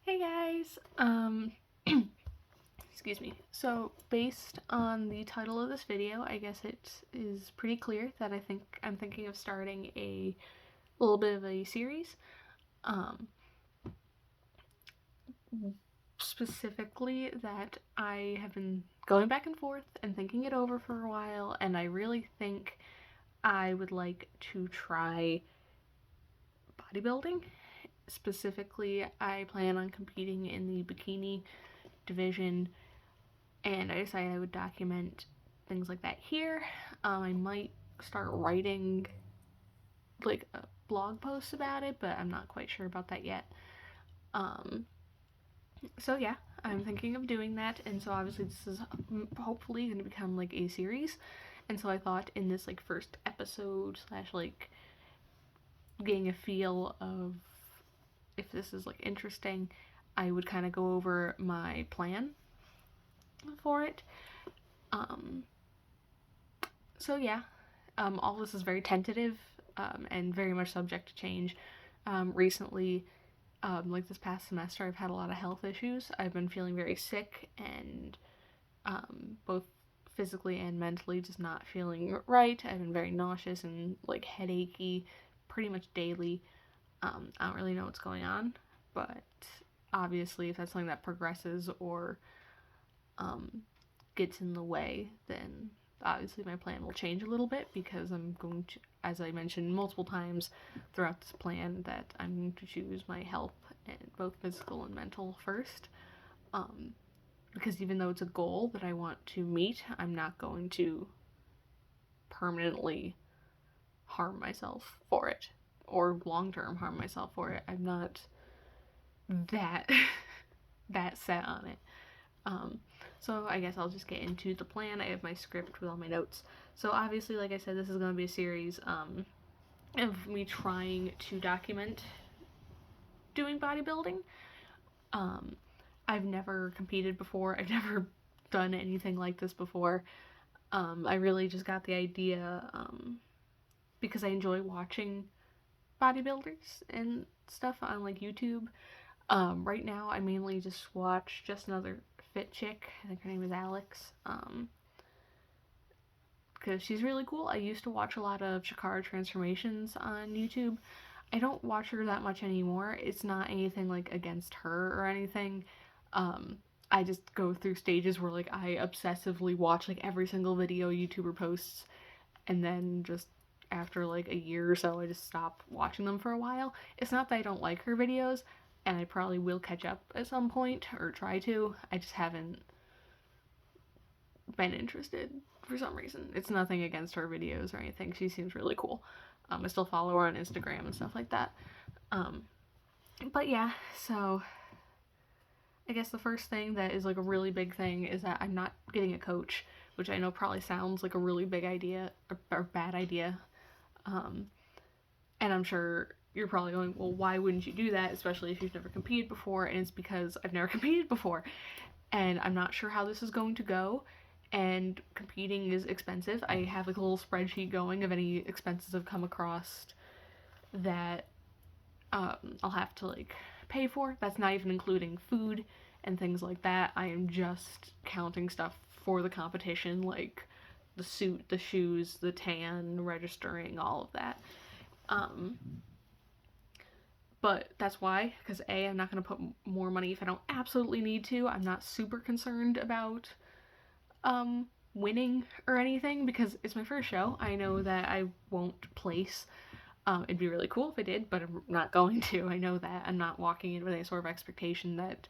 Hey guys, excuse me. So based on the title of this video, I guess it is pretty clear that I'm thinking of starting a little bit of a series. Um, Specifically that I have been going back and forth and thinking it over for a while, and I really think I would like to try bodybuilding. Specifically, I plan on competing in the bikini division, and I decided I would document things like that here. I might start writing like a blog posts about it, but I'm not quite sure about that yet. Um, so yeah, I'm thinking of doing that, and so obviously this is hopefully going to become like a series. And so I thought in this like first episode slash like getting a feel of if this is like interesting, I would kind of go over my plan for it. Um, so yeah, all this is very tentative and very much subject to change. Recently, like this past semester, I've had a lot of health issues. I've been feeling very sick and both physically and mentally just not feeling right. I've been very nauseous and like headachy pretty much daily. I don't really know what's going on, but obviously if that's something that progresses or um, gets in the way, then obviously my plan will change a little bit because I'm going to, as I mentioned multiple times throughout this plan, that I'm going to choose my health, and both physical and mental first. Um, because even though it's a goal that I want to meet, I'm not going to permanently harm myself for it or long term harm myself for it. I'm not that that set on it. Um, so I guess I'll just get into the plan. I have my script with all my notes. So obviously, like I said, this is going to be a series of me trying to document doing bodybuilding. Um, I've never competed before. I've never done anything like this before. I really just got the idea because I enjoy watching bodybuilders and stuff on like YouTube. Right now, I mainly just watch Just Another Fit Chick. I think her name is Alex. Because she's really cool. I used to watch a lot of Shakara transformations on YouTube. I don't watch her that much anymore. It's not anything like against her or anything. Um, I just go through stages where like I obsessively watch like every single video YouTuber posts, and then just after like a year or so, I just stop watching them for a while. It's not that I don't like her videos, and I probably will catch up at some point or try to. I just haven't been interested for some reason. It's nothing against her videos or anything. She seems really cool. I still follow her on Instagram and stuff like that. Um, but yeah, so I guess the first thing that is like a really big thing is that I'm not getting a coach, which I know probably sounds like a really big idea or bad idea. Um, and I'm sure you're probably going, well, why wouldn't you do that, especially if you've never competed before? And it's because I've never competed before, and I'm not sure how this is going to go. And competing is expensive. I have like a little spreadsheet going of any expenses I've come across that I'll have to like pay for. That's not even including food and things like that. I am just counting stuff for the competition, like the suit, the shoes, the tan, registering, all of that. Um, but that's why, because A, I'm not going to put more money if I don't absolutely need to. I'm not super concerned about winning or anything because it's my first show. I know that I won't place. It'd be really cool if I did, but I'm not going to. I know that. I'm not walking in with any sort of expectation that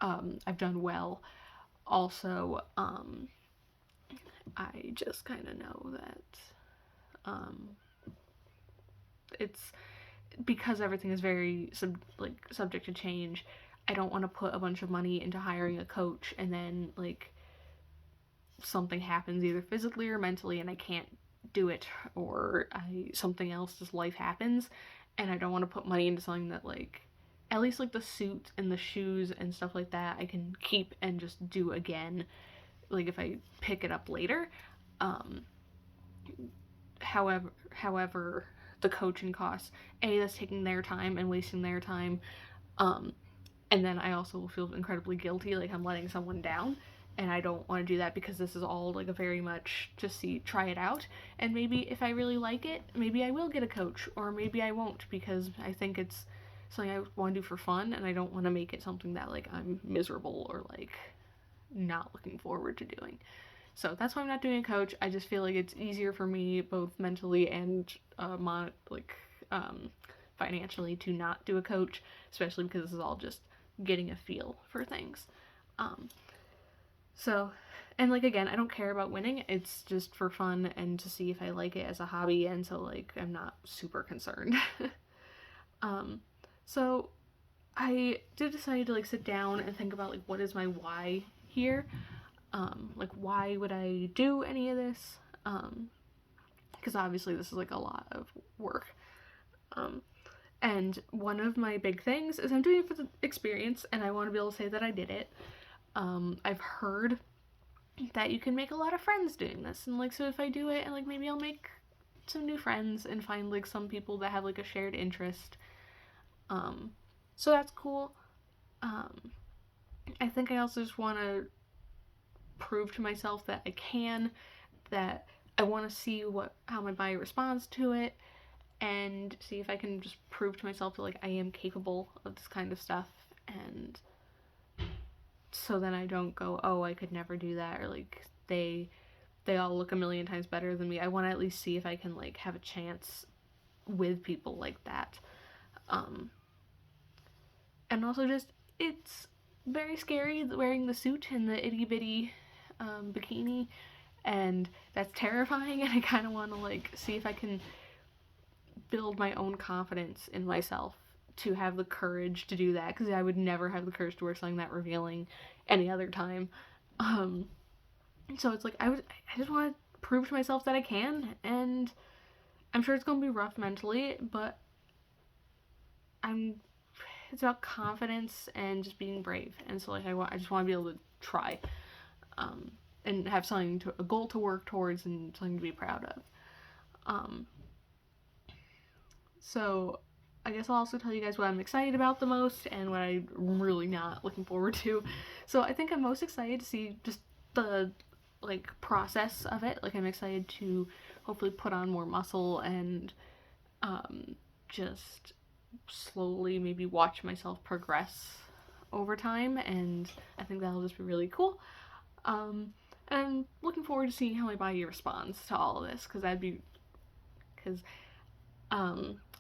I've done well. Also, I just kind of know that um, it's because everything is very subject to change. I don't want to put a bunch of money into hiring a coach and then like something happens either physically or mentally and I can't do it, or something else, just life happens, and I don't want to put money into something that like at least like the suit and the shoes and stuff like that I can keep and just do again like if I pick it up later. um however the coaching costs, a, that's taking their time and wasting their time. um And then I also will feel incredibly guilty, like I'm letting someone down. And I don't want to do that because this is all like a very much just try it out. And maybe if I really like it, maybe I will get a coach, or maybe I won't, because I think it's something I want to do for fun, and I don't want to make it something that like I'm miserable or like not looking forward to doing. So that's why I'm not doing a coach. I just feel like it's easier for me, both mentally and um, financially, to not do a coach, especially because this is all just getting a feel for things. Um, so, and like again, I don't care about winning. It's just for fun and to see if I like it as a hobby, and so like I'm not super concerned. um, so I did decide to like sit down and think about like what is my why here. Like why would I do any of this? Because obviously this is like a lot of work. Um, and one of my big things is I'm doing it for the experience, and I want to be able to say that I did it. I've heard that you can make a lot of friends doing this, and like so if I do it, and like maybe I'll make some new friends and find like some people that have like a shared interest. So that's cool. I think I also just want to prove to myself that I can, that I want to see how my body responds to it, and see if I can just prove to myself that like I am capable of this kind of stuff, and so then I don't go, oh, I could never do that, or like they all look a million times better than me. I want to at least see if I can like have a chance with people like that. And also just it's very scary wearing the suit and the itty bitty bikini, and that's terrifying. And I kind of want to like see if I can build my own confidence in myself to have the courage to do that, because I would never have the courage to wear something that revealing any other time. So it's like I just want to prove to myself that I can, and I'm sure it's gonna be rough mentally, but it's about confidence and just being brave, and so like I just want to be able to try, and have a goal to work towards, and something to be proud of. So I guess I'll also tell you guys what I'm excited about the most and what I'm really not looking forward to. So I think I'm most excited to see just the like process of it. Like I'm excited to hopefully put on more muscle and just slowly maybe watch myself progress over time, and I think that'll just be really cool. And I'm looking forward to seeing how my body responds to all of this, because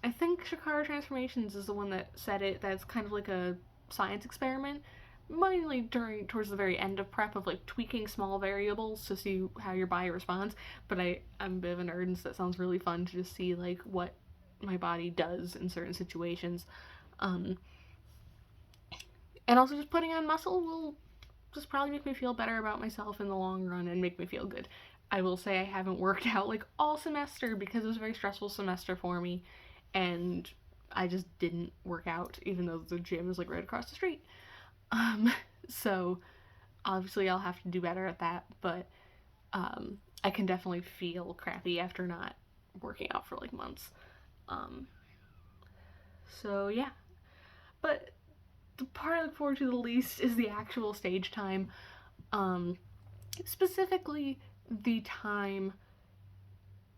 I think Shakara Transformations is the one that said it. That's kind of like a science experiment, mainly towards the very end of prep, of like tweaking small variables to see how your body responds. But I'm a bit of a nerd, and so that sounds really fun to just see like what my body does in certain situations. And also just putting on muscle will just probably make me feel better about myself in the long run and make me feel good. I will say I haven't worked out like all semester because it was a very stressful semester for me, and I just didn't work out even though the gym is like right across the street. So obviously I'll have to do better at that, but I can definitely feel crappy after not working out for like months. So yeah, but the part I look forward to the least is the actual stage time. Specifically the time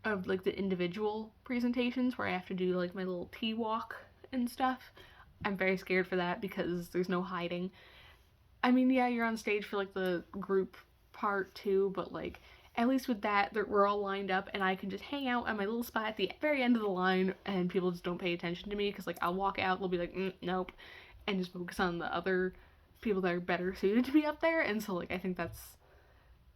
of like the individual presentations where I have to do like my little tea walk and stuff. I'm very scared for that because there's no hiding. I mean, yeah, you're on stage for like the group part too, but like at least with that, we're all lined up, and I can just hang out at my little spot at the very end of the line, and people just don't pay attention to me because like I'll walk out, they'll be like, nope, and just focus on the other people that are better suited to be up there. And so like I think that's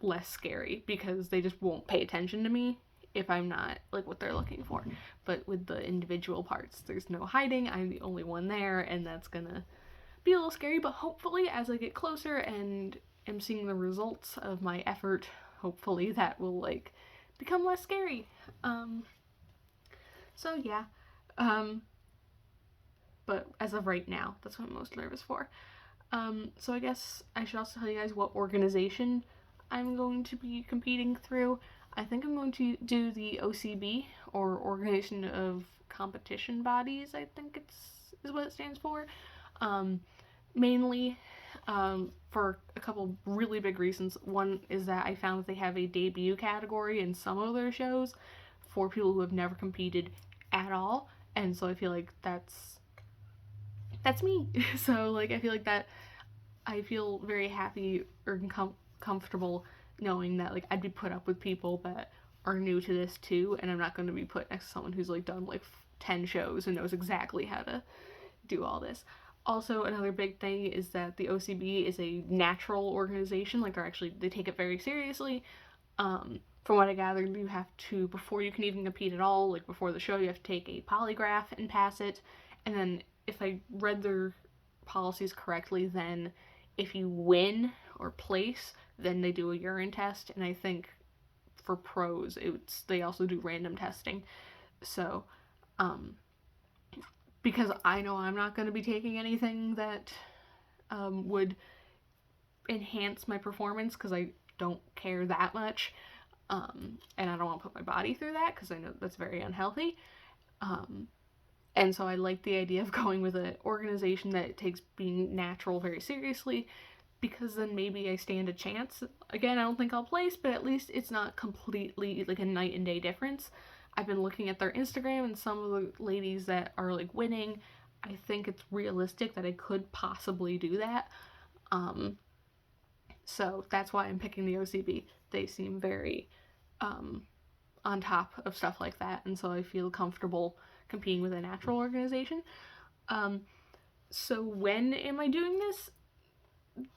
less scary because they just won't pay attention to me if I'm not like what they're looking for. But with the individual parts, there's no hiding. I'm the only one there, and that's gonna be a little scary. But hopefully, as I get closer and am seeing the results of my effort, hopefully that will like become less scary. So yeah. But as of right now, that's what I'm most nervous for. So I guess I should also tell you guys what organization I'm going to be competing through. I think I'm going to do the OCB, or Organization of Competition Bodies, I think is what it stands for. mainly for a couple really big reasons. One is that I found that they have a debut category in some of their shows for people who have never competed at all, and so I feel like that's me. So like I feel like that I feel very happy or comfortable knowing that like I'd be put up with people that are new to this too, and I'm not going to be put next to someone who's like done like 10 shows and knows exactly how to do all this. Also, another big thing is that the OCB is a natural organization. Like they take it very seriously. From what I gathered, you have to, before you can even compete at all, like before the show, you have to take a polygraph and pass it. And then, if I read their policies correctly, then if you win or place, then they do a urine test. And I think for pros, they also do random testing. So, um, because I know I'm not going to be taking anything that would enhance my performance because I don't care that much. And I don't want to put my body through that because I know that's very unhealthy. Um, and so I like the idea of going with an organization that takes being natural very seriously because then maybe I stand a chance. Again, I don't think I'll place, but at least it's not completely like a night and day difference. I've been looking at their Instagram and some of the ladies that are like winning. I think it's realistic that I could possibly do that. Um, so that's why I'm picking the OCB. They seem very on top of stuff like that, and so I feel comfortable competing with a natural organization. Um, so when am I doing this?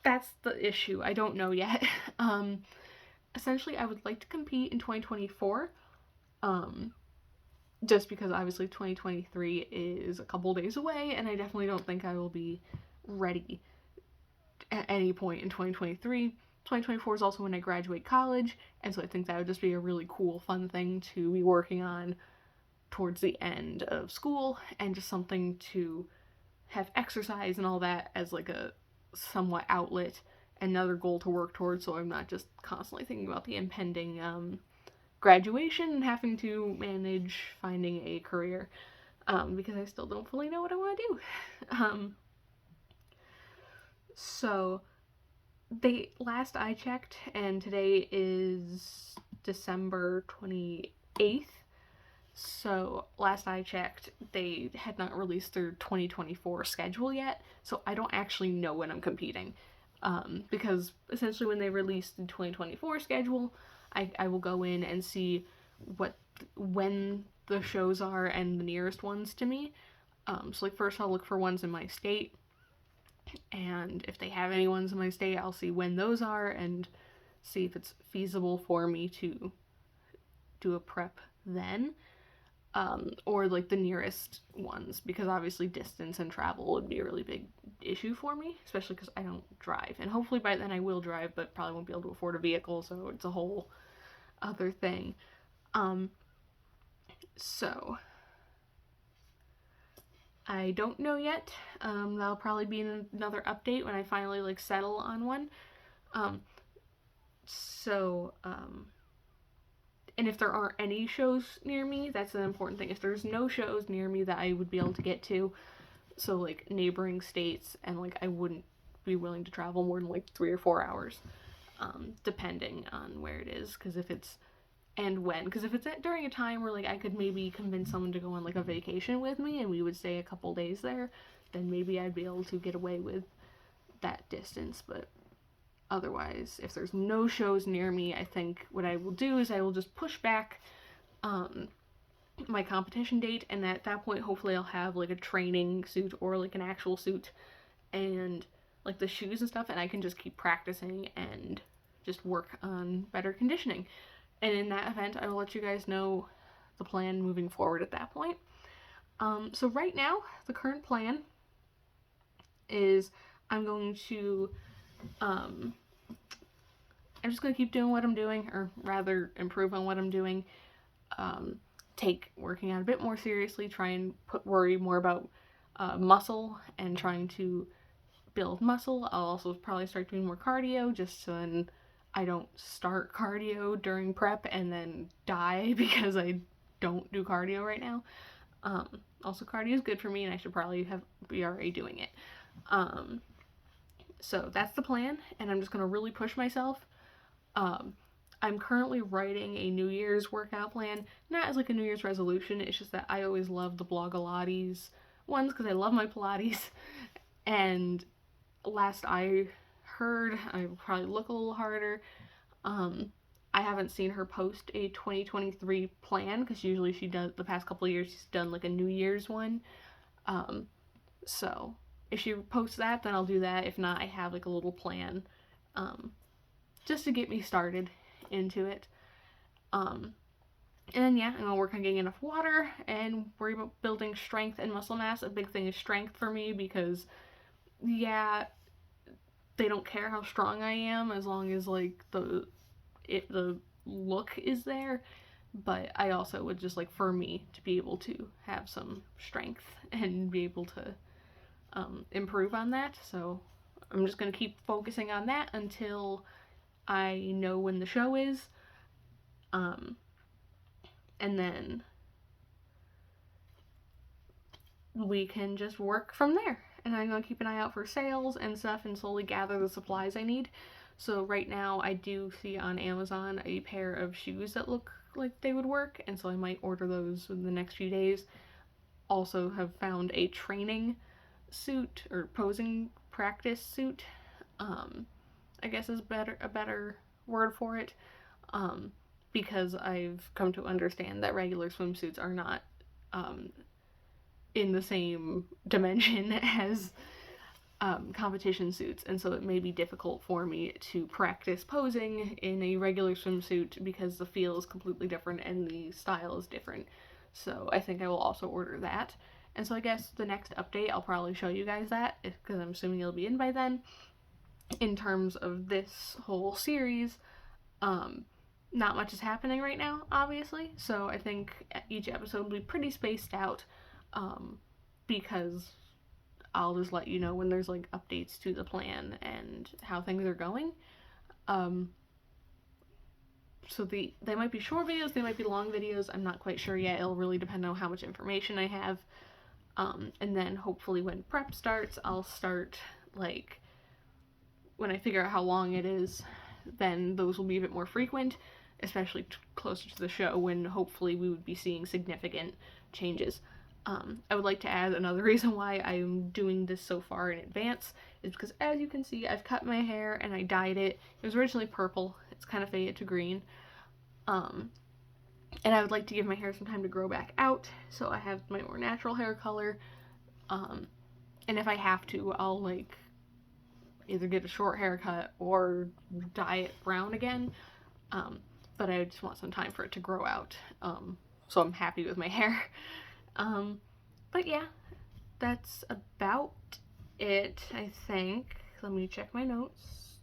That's the issue. I don't know yet. Essentially, I would like to compete in 2024. Just because obviously 2023 is a couple days away, and I definitely don't think I will be ready at any point in 2023. 2024 is also when I graduate college, and so I think that would just be a really cool, fun thing to be working on towards the end of school, and just something to have exercise and all that as like a somewhat outlet, another goal to work towards, so I'm not just constantly thinking about the impending graduation and having to manage finding a career, because I still don't fully know what I want to do. So they last I checked, and today is December 28th. So last I checked, they had not released their 2024 schedule yet, so I don't actually know when I'm competing. Because essentially when they release the 2024 schedule, I will go in and see when the shows are and the nearest ones to me. So like first I'll look for ones in my state, and if they have any ones in my state, I'll see when those are and see if it's feasible for me to do a prep then. Or like the nearest ones, because obviously distance and travel would be a really big issue for me, especially because I don't drive. And hopefully by then I will drive, but probably won't be able to afford a vehicle, so it's a whole other thing. So I don't know yet. That'll probably be another update when I finally like settle on one. Um, so and if there aren't any shows near me, that's an important thing. If there's no shows near me that I would be able to get to, so like neighboring states, and like I wouldn't be willing to travel more than like 3 or 4 hours, depending on where it is, because if it's during a time where like I could maybe convince someone to go on like a vacation with me and we would stay a couple days there, then maybe I'd be able to get away with that distance. But otherwise, if there's no shows near me, I think what I will do is I will just push back my competition date, and at that point hopefully I'll have like a training suit or like an actual suit and like the shoes and stuff, and I can just keep practicing and just work on better conditioning. And in that event, I will let you guys know the plan moving forward at that point. So right now, the current plan is I'm just going to keep doing what I'm doing, or rather improve on what I'm doing. Take working out a bit more seriously, try and worry more about muscle and trying to build muscle. I'll also probably start doing more cardio, just so then I don't start cardio during prep and then die because I don't do cardio right now. Also, cardio is good for me, and I should probably be already doing it. So that's the plan, and I'm just going to really push myself. Um, I'm currently writing a New Year's workout plan, not as like a New Year's resolution. It's just that I always love the Blogilates ones because I love my Pilates. And last I heard, I will probably look a little harder. Um, I haven't seen her post a 2023 plan because usually she does, the past couple of years she's done like a New Year's one. Um, so if she posts that, then I'll do that. If not, I have like a little plan, um, just to get me started into it. Um, and then yeah, I'm gonna work on getting enough water and worry about building strength and muscle mass. A big thing is strength for me because yeah, they don't care how strong I am as long as like the look is there. But I also would just like for me to be able to have some strength and be able to improve on that. So I'm just gonna keep focusing on that until I know when the show is. Um, and then we can just work from there. And I'm going to keep an eye out for sales and stuff and slowly gather the supplies I need. So right now I do see on Amazon a pair of shoes that look like they would work, and so I might order those in the next few days. Also have found a training suit or posing practice suit. I guess is a better word for it. Because I've come to understand that regular swimsuits are not in the same dimension as competition suits, and so it may be difficult for me to practice posing in a regular swimsuit because the feel is completely different and the style is different. So I think I will also order that. And so I guess the next update, I'll probably show you guys that because I'm assuming it'll be in by then. In terms of this whole series, not much is happening right now, obviously. So I think each episode will be pretty spaced out, because I'll just let you know when there's like updates to the plan and how things are going. So they might be short videos, they might be long videos. I'm not quite sure yet. It'll really depend on how much information I have. And then hopefully when prep starts, I'll start like when I figure out how long it is, then those will be a bit more frequent, especially closer to the show when hopefully we would be seeing significant changes. I would like to add another reason why I'm doing this so far in advance is because, as you can see, I've cut my hair and I dyed it. It was originally purple. It's kind of faded to green. And I would like to give my hair some time to grow back out, so I have my more natural hair color. And if I have to, I'll like either get a short haircut or dye it brown again. But I just want some time for it to grow out. So I'm happy with my hair. But yeah, that's about it, I think. Let me check my notes.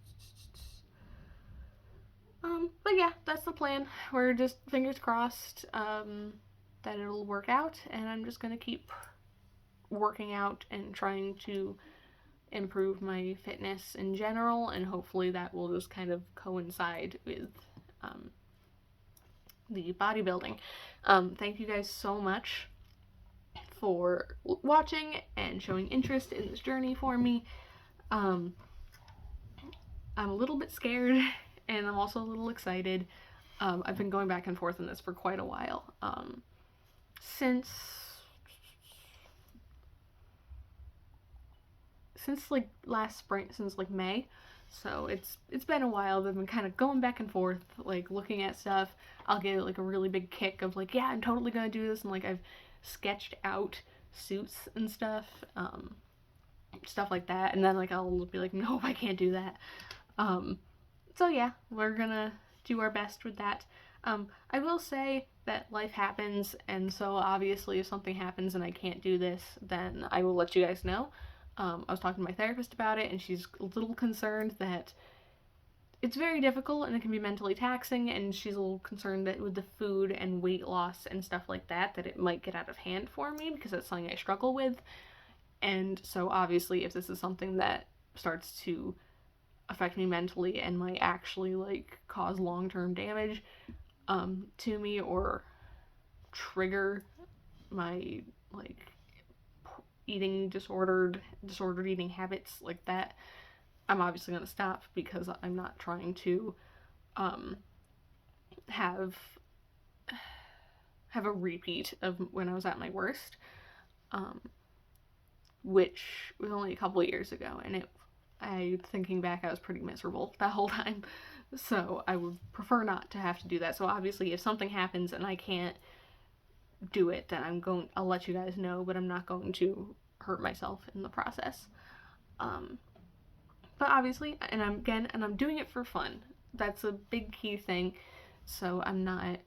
But yeah, that's the plan. We're just fingers crossed that it'll work out, and I'm just gonna keep working out and trying to improve my fitness in general, and hopefully that will just kind of coincide with the bodybuilding. Thank you guys so much for watching and showing interest in this journey for me. I'm a little bit scared and I'm also a little excited. I've been going back and forth on this for quite a while. Since like last spring, since like May. So it's been a while. I've been kind of going back and forth, like looking at stuff. I'll get like a really big kick of like, yeah, I'm totally gonna do this, and like I've sketched out suits and stuff, stuff like that. And then like I'll be like, nope, I can't do that. So yeah, we're gonna do our best with that. I will say that life happens, and so obviously if something happens and I can't do this, then I will let you guys know. I was talking to my therapist about it, and she's a little concerned that it's very difficult and it can be mentally taxing, and she's a little concerned that with the food and weight loss and stuff like that, that it might get out of hand for me because that's something I struggle with. And so obviously if this is something that starts to affect me mentally and might actually like cause long-term damage to me or trigger my like eating disordered eating habits like that, I'm obviously going to stop because I'm not trying to have a repeat of when I was at my worst, which was only a couple of years ago, and thinking back, I was pretty miserable that whole time. So I would prefer not to have to do that. So obviously, if something happens and I can't do it, then I'll let you guys know, but I'm not going to hurt myself in the process. But obviously, and I'm doing it for fun. That's a big key thing. So I'm not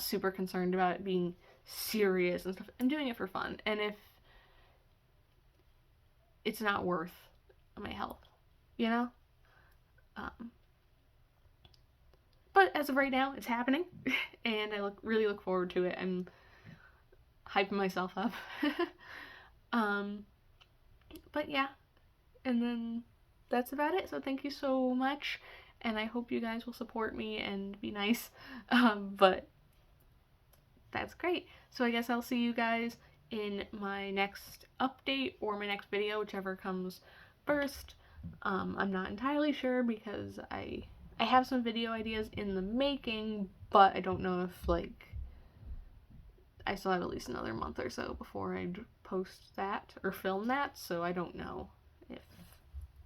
super concerned about it being serious and stuff. I'm doing it for fun. And if it's not worth my health, you know? But as of right now, it's happening, and I really look forward to it. I'm hyping myself up. But yeah, and then that's about it. So thank you so much, and I hope you guys will support me and be nice. But that's great. So I guess I'll see you guys in my next update or my next video, whichever comes first. I'm not entirely sure because I have some video ideas in the making, but I don't know if, like, I still have at least another month or so before I'd post that or film that, so I don't know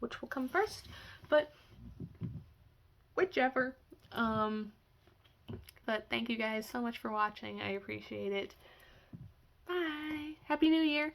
which will come first, but whichever. But thank you guys so much for watching. I appreciate it. Bye. Happy New Year.